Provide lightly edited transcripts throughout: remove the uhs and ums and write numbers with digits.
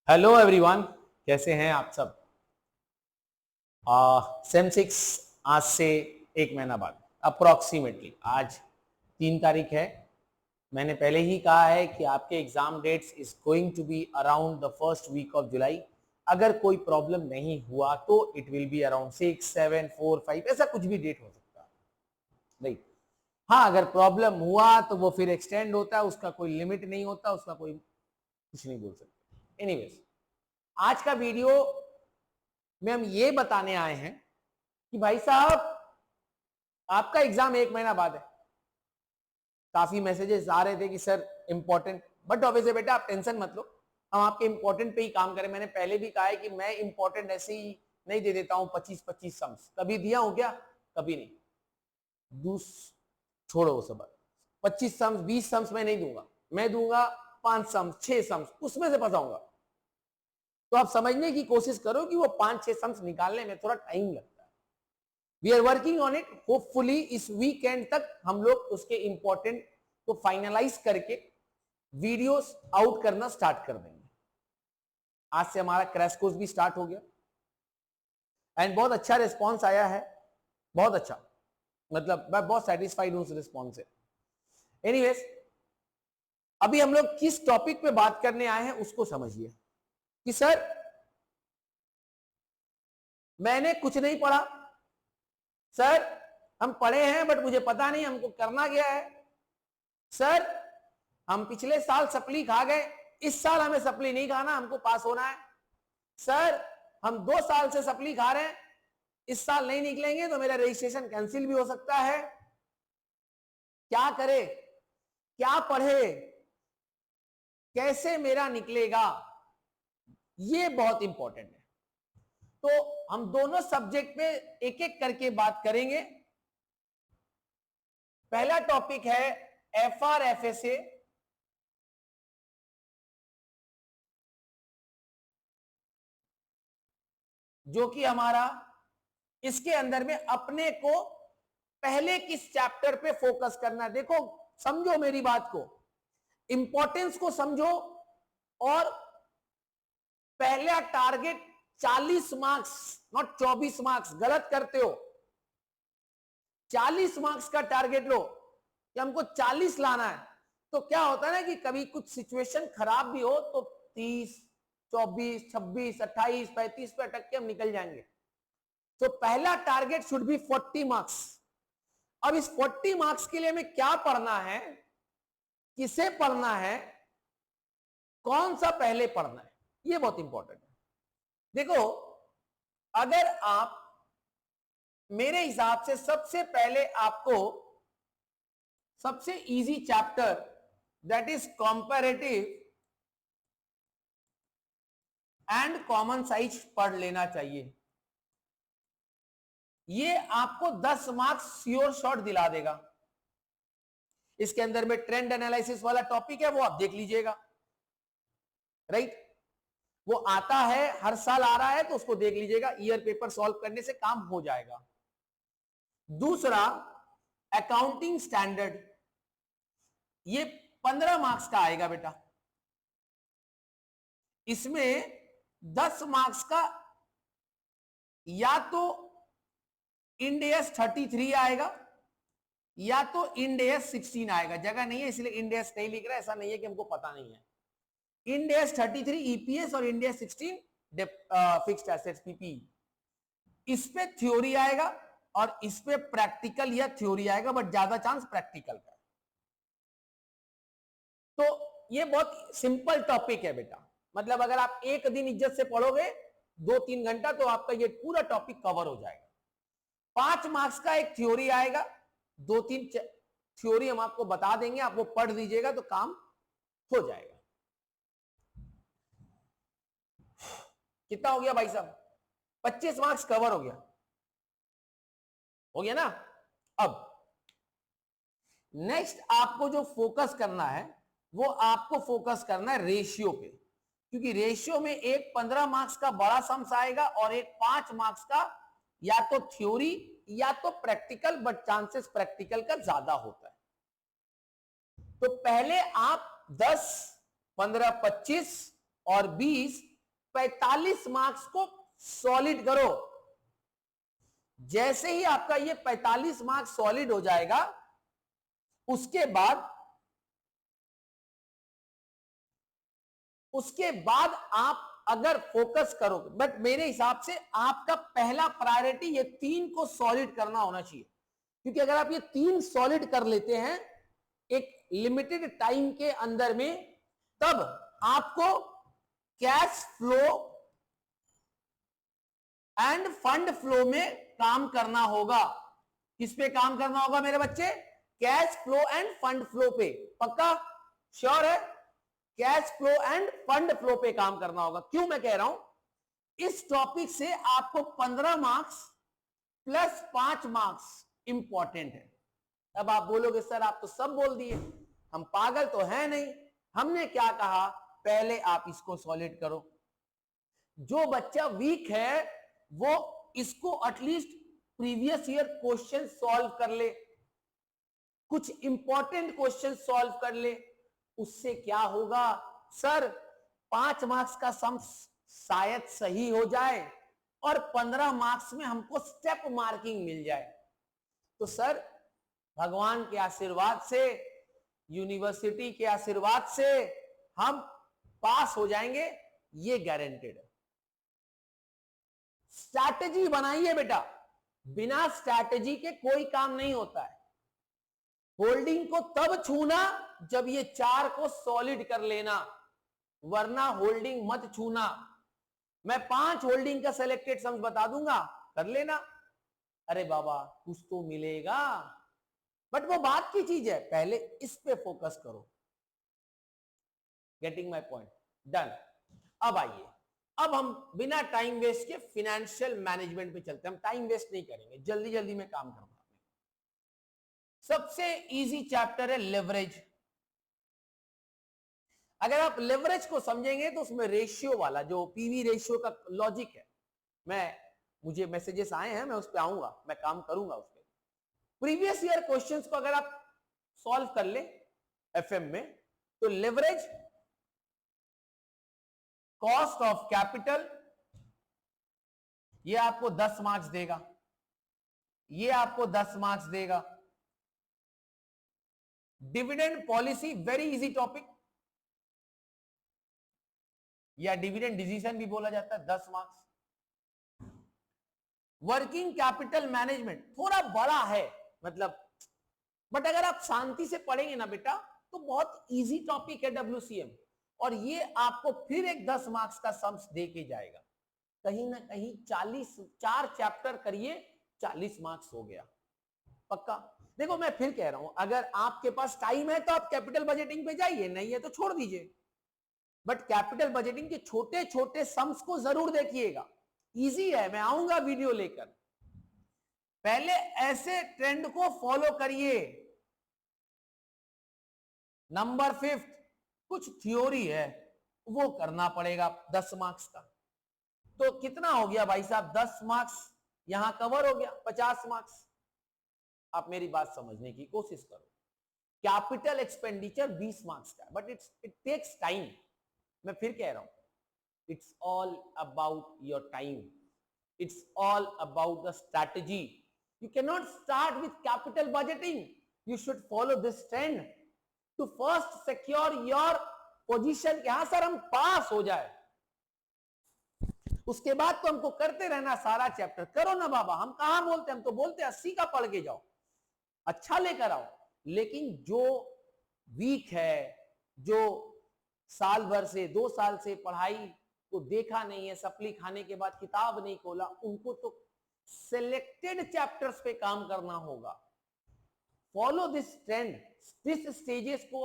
Hello everyone, कैसे हैं आप सब। सेम 6 आज से एक महीना बाद अप्रोक्सीमेटली आज 3 तारीख है। मैंने पहले ही कहा है कि आपके exam dates is going to be around the first week of July. अगर कोई प्रॉब्लम नहीं हुआ तो इट विल बी अराउंड 6, 7, 4, 5, ऐसा कुछ भी डेट हो सकता है। राइट। हाँ, अगर प्रॉब्लम हुआ तो वो फिर एक्सटेंड होता है, उसका कोई लिमिट नहीं होता, उसका कोई कुछ नहीं बोल सकते। एनीवेज, आज का वीडियो में हम ये बताने आए हैं कि भाई साहब आपका एग्जाम एक महीना बाद है। काफी मैसेजेस आ रहे थे कि सर इंपॉर्टेंट, बट ऑब्वियसली बेटा आप टेंशन मत लो, हम आपके इंपॉर्टेंट पे ही काम करें। मैंने पहले भी कहा है कि मैं इंपॉर्टेंट ऐसे ही नहीं दे देता हूं 25-25 सम्स। कभी दिया हूं क्या? कभी नहीं। छोड़ो वो सब। 25 सम्स 20 सम्स मैं नहीं दूंगा, मैं दूंगा 5 सम्स 6 सम्स, उसमें से फंसाऊंगा। तो आप समझने की कोशिश करो कि वो 5-6 सम्स निकालने में थोड़ा टाइम लगता है। We are working on it. Hopefully इस वीकेंड तक हम लोग उसके इंपॉर्टेंट को फाइनलाइज करके वीडियोस आउट करना स्टार्ट कर देंगे। आज से हमारा क्रैश कोर्स भी स्टार्ट हो गया एंड बहुत अच्छा रिस्पॉन्स आया है, बहुत अच्छा। मतलब मैं बहुत सेटिस्फाइड हूं उस रिस्पॉन्स से। एनीवेज, अभी हम लोग किस टॉपिक पे बात करने आए हैं उसको समझिए कि सर मैंने कुछ नहीं पढ़ा, सर हम पढ़े हैं बट मुझे पता नहीं हमको करना क्या है, सर हम पिछले साल सप्ली खा गए, इस साल हमें सप्ली नहीं खाना, हमको पास होना है, सर हम 2 साल से सप्ली खा रहे हैं, इस साल नहीं निकलेंगे तो मेरा रजिस्ट्रेशन कैंसिल भी हो सकता है। क्या करे, क्या पढ़े, कैसे मेरा निकलेगा, ये बहुत इंपॉर्टेंट है। तो हम दोनों सब्जेक्ट पे एक एक करके बात करेंगे। पहला टॉपिक है FRFSA, जो कि हमारा इसके अंदर में अपने को पहले किस चैप्टर पे फोकस करना है। देखो समझो मेरी बात को, इंपॉर्टेंस को समझो। और पहला टारगेट 40 मार्क्स, नॉट 24 मार्क्स, गलत करते हो। 40 मार्क्स का टारगेट लो कि हमको 40 लाना है। तो क्या होता है ना कि कभी कुछ सिचुएशन खराब भी हो तो 30, 24, 26, 28, 35 पे अटक के हम निकल जाएंगे। तो पहला टारगेट शुड बी 40 मार्क्स। अब इस 40 मार्क्स के लिए हमें क्या पढ़ना है, किसे पढ़ना है, कौन सा पहले पढ़ना है, ये बहुत इंपॉर्टेंट है। देखो, अगर आप मेरे हिसाब से सबसे पहले आपको सबसे easy chapter that is comparative and common size पढ़ लेना चाहिए। ये आपको 10 मार्क्स श्योर शॉट दिला देगा। इसके अंदर में ट्रेंड एनालिसिस वाला टॉपिक है, वो आप देख लीजिएगा। राइट, वो आता है, हर साल आ रहा है, तो उसको देख लीजिएगा। ईयर पेपर सॉल्व करने से काम हो जाएगा। दूसरा, अकाउंटिंग स्टैंडर्ड, ये 15 मार्क्स का आएगा बेटा। इसमें 10 मार्क्स का या तो इंड एस 33 आएगा या तो इंड एस 16 आएगा। जगह नहीं है इसलिए इंड एस नहीं लिख रहा है, ऐसा नहीं है कि हमको पता नहीं है। इंड एस 33 ईपीएस और end S 16 fixed assets PP. इस पे थ्योरी आएगा और इस पे प्रैक्टिकल या थ्योरी आएगा, बट ज्यादा चांस प्रैक्टिकल का। तो ये बहुत सिंपल टॉपिक है बेटा। मतलब अगर आप एक दिन इज्जत से पढ़ोगे 2-3 घंटा, तो आपका ये पूरा टॉपिक कवर हो जाएगा। 5 मार्क्स का एक थ्योरी आएगा, 2-3 थ्योरी हम आपको बता देंगे, आप वो पढ़ लीजिएगा तो काम हो जाएगा। कितना हो गया भाई साहब? 25 मार्क्स कवर हो गया, हो गया ना। अब नेक्स्ट आपको जो फोकस करना है, वो आपको फोकस करना है रेशियो पे। क्योंकि रेशियो में एक 15 मार्क्स का बड़ा सम्स आएगा और एक 5 मार्क्स का या तो थ्योरी या तो प्रैक्टिकल, बट चांसेस प्रैक्टिकल का ज्यादा होता है। तो पहले आप 10, 15, 25 और 20 45 मार्क्स को सॉलिड करो। जैसे ही आपका ये 45 मार्क्स सॉलिड हो जाएगा, उसके बाद आप अगर फोकस करोगे, बट मेरे हिसाब से आपका पहला प्रायोरिटी ये 3 को सॉलिड करना होना चाहिए, क्योंकि अगर आप ये 3 सॉलिड कर लेते हैं एक लिमिटेड टाइम के अंदर में, तब आपको cash flow end fund flow में काम करना होगा। किस पे काम करना होगा मेरे बच्चे? Cash flow end fund flow पे। पक्का? श्योर है? Cash flow end fund flow पे काम करना होगा। क्यों मैं कह रहा हूं? इस टॉपिक से आपको 15 मार्क्स प्लस 5 मार्क्स इंपॉर्टेंट है। अब आप बोलोगे सर आप तो सब बोल दिए, हम पागल तो है नहीं। हमने क्या कहा? पहले आप इसको सॉलिड करो। जो बच्चा वीक है वो इसको at least previous year question solve कर ले, कुछ इंपॉर्टेंट क्वेश्चन सॉल्व कर ले। उससे क्या होगा सर? 5 मार्क्स का सम शायद सही हो जाए और 15 मार्क्स में हमको स्टेप मार्किंग मिल जाए। तो सर भगवान के आशीर्वाद से, यूनिवर्सिटी के आशीर्वाद से हम पास हो जाएंगे, ये गारंटेड है। स्ट्रैटेजी बनाइए बेटा, बिना स्ट्रैटेजी के कोई काम नहीं होता है। होल्डिंग को तब छूना जब ये 4 को सॉलिड कर लेना, वरना होल्डिंग मत छूना। मैं 5 होल्डिंग का सिलेक्टेड सम्स बता दूंगा, कर लेना। अरे बाबा कुछ तो मिलेगा, बट वो बात की चीज है, पहले इस पे फोकस करो। Getting my point? डन। अब आइए, अब हम बिना टाइम वेस्ट के फाइनेंशियल मैनेजमेंट पे चलते हैं। हम टाइम वेस्ट नहीं करेंगे, जल्दी जल्दी में काम करूंगा। सबसे इजी चैप्टर है लेवरेज। अगर आप लेवरेज को समझेंगे तो उसमें रेशियो वाला जो पीवी रेशियो का लॉजिक है, मुझे मैसेजेस आए हैं, मैं उस पर आऊंगा, मैं काम करूंगा उस पर। प्रीवियस ईयर क्वेश्चंस को अगर आप सॉल्व कर ले एफएम में, तो लेवरेज, कॉस्ट ऑफ कैपिटल, ये आपको 10 मार्क्स देगा, ये आपको 10 मार्क्स देगा। Dividend policy, very easy topic, या डिविडेंड डिसीजन भी बोला जाता है, 10 मार्क्स। वर्किंग कैपिटल मैनेजमेंट थोड़ा बड़ा है मतलब, बट अगर आप शांति से पढ़ेंगे ना बेटा तो बहुत इजी टॉपिक है WCM, और ये आपको फिर एक 10 मार्क्स का सम्स दे के जाएगा। कहीं ना कहीं 4 चैप्टर करिए, 40 मार्क्स हो गया पक्का। देखो मैं फिर कह रहा हूं, अगर आपके पास टाइम है तो आप कैपिटल बजटिंग पे जाइए, नहीं है तो छोड़ दीजिए, बट कैपिटल बजटिंग के छोटे छोटे सम्स को जरूर देखिएगा। इजी है, मैं आऊंगा वीडियो लेकर। पहले ऐसे ट्रेंड को फॉलो करिए। नंबर 5, कुछ थ्योरी है वो करना पड़ेगा 10 मार्क्स का। तो कितना हो गया भाई साहब? 10 मार्क्स यहां कवर हो गया, 50 मार्क्स। आप मेरी बात समझने की कोशिश करो। कैपिटल एक्सपेंडिचर 20 मार्क्स का, बट इट टेक्स टाइम। मैं फिर कह रहा हूं, it's all about your time, it's all about the strategy. You can not start with capital budgeting, you should follow this trend to first secure your position. यहां sir हम pass हो जाए, उसके बाद तो हमको करते रहना सारा चैप्टर। करो ना बाबा, हम कहां बोलते, हम तो बोलते 80 का पढ़ के जाओ, अच्छा लेकर आओ। लेकिन जो वीक है, जो साल भर से 2 साल से पढ़ाई को देखा नहीं है, सप्ली खाने के बाद किताब नहीं खोला, उनको तो सिलेक्टेड चैप्टर्स पे काम करना होगा। Follow this trend, this stages को,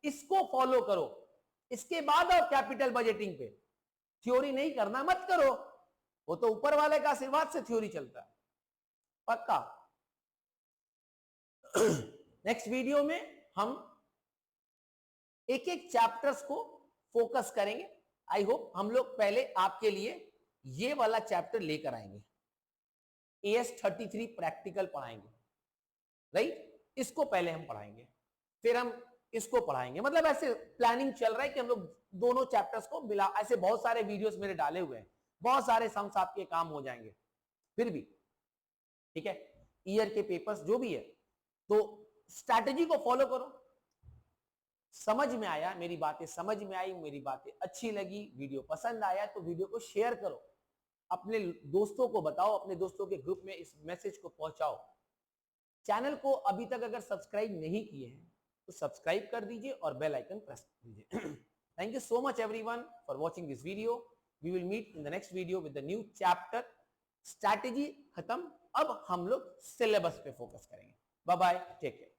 इसको फॉलो करो। इसके बाद और कैपिटल बजटिंग पे थ्योरी नहीं करना, मत करो, वो तो ऊपर वाले का आशीर्वाद से थ्योरी चलता है पक्का। नेक्स्ट वीडियो में हम एक एक चैप्टर्स को फोकस करेंगे। आई होप हम लोग पहले आपके लिए ये वाला चैप्टर लेकर आएंगे, AS33 प्रैक्टिकल पढ़ाएंगे, राइट? इसको पहले हम पढ़ाएंगे, फिर हम इसको पढ़ाएंगे। मतलब ऐसे प्लानिंग चल रहा है कि हम लोग दोनों चैप्टर्स को मिला। ऐसे बहुत सारे वीडियोस मेरे डाले हुए हैं, बहुत सारे सम्स आपके काम हो जाएंगे फिर भी, ठीक है। ईयर के पेपर्स जो भी है, तो स्ट्रैटेजी को फॉलो करो। समझ में आया मेरी बातें, समझ में आई मेरी बातें, अच्छी लगी, वीडियो पसंद आया तो वीडियो को शेयर करो, अपने दोस्तों को बताओ, अपने दोस्तों के ग्रुप में इस मैसेज को पहुंचाओ। चैनल को अभी तक अगर सब्सक्राइब नहीं किए हैं तो सब्सक्राइब कर दीजिए और बेल आइकन प्रेस कीजिए। Thank you so much everyone for watching this video. We will meet in the next video with the new chapter. Strategy खत्म, अब हम लोग सिलेबस पे फोकस करेंगे। Bye bye, take care.